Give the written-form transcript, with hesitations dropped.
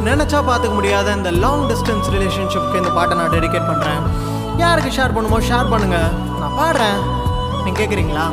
நினச்சா பார்த்துக்க முடியாத இந்த லாங் டிஸ்டன்ஸ் ரிலேஷன்ஷிப்க்கு இந்த பாட்டை நான் டெடிகேட் பண்ணுறேன். யாருக்கு ஷேர் பண்ணுமோ ஷேர் பண்ணுங்கள், நான் பாடுறேன், நீங்கள் கேட்குறீங்களா?